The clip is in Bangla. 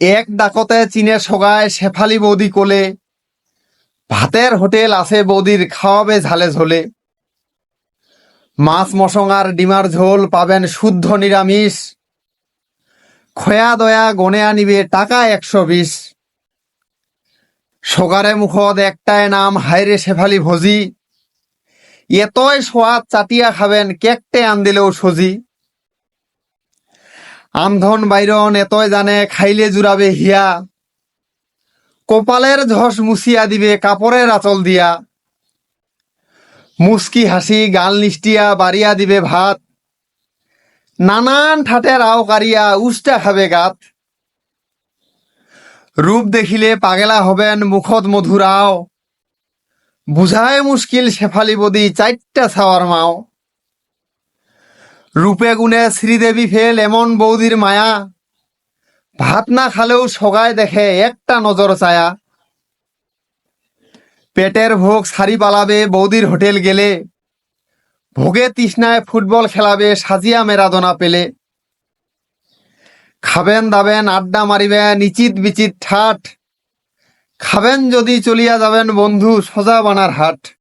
এক ডাকতে চীনে সগায় শেফালি বৌদি কোলে, ভাতের হোটেল আছে বৌদির খাওয়াবে ঝালে ঝোলে। মাছ মশঙার ডিমার ঝোল পাবেন শুদ্ধ নিরামিষ, খয়া দয়া গনে আনিবে টাকা 120। সগারে মুখদ একটায় নাম হায়রে শেফালি ভোজি, এতই সোয়াদ চাটিয়া খাবেন কেকটে আন দিলেও সজি। আন্ধন বাইরন এতই জানে খাইলে জুড়াবে হিয়া, কপালের ঝস মুছিয়া দিবে কাপড়ের আঁচল দিয়া। মুস্কি হাসি গাল নিষ্টিয়া বাড়িয়া দিবে ভাত, নানান ঠাটের আও কারিয়া উষ্টা খাবে গাত। রূপ দেখিলে পাগেলা হবেন মুখত মধুরাও, বুঝায় মুশকিল শেফালি বদি 4টা ছাওয়ার মাও। রূপে গুণে শ্রীদেবী ফেল এমন বৌদির মায়া, ভাত না খালেও সগায় দেখে একটা নজর চায়া। পেটের ভোগ সারি পালাবে বৌদির হোটেল গেলে, ভোগে তৃষ্ণায় ফুটবল খেলাবে সাজিয়া মেরাদোনা পেলে। খাবেন দাবেন আড্ডা মারিবেন নিচিত বিচিত ঠাট, খাবেন যদি চলিয়া যাবেন বন্ধু সোজা বানার হাট।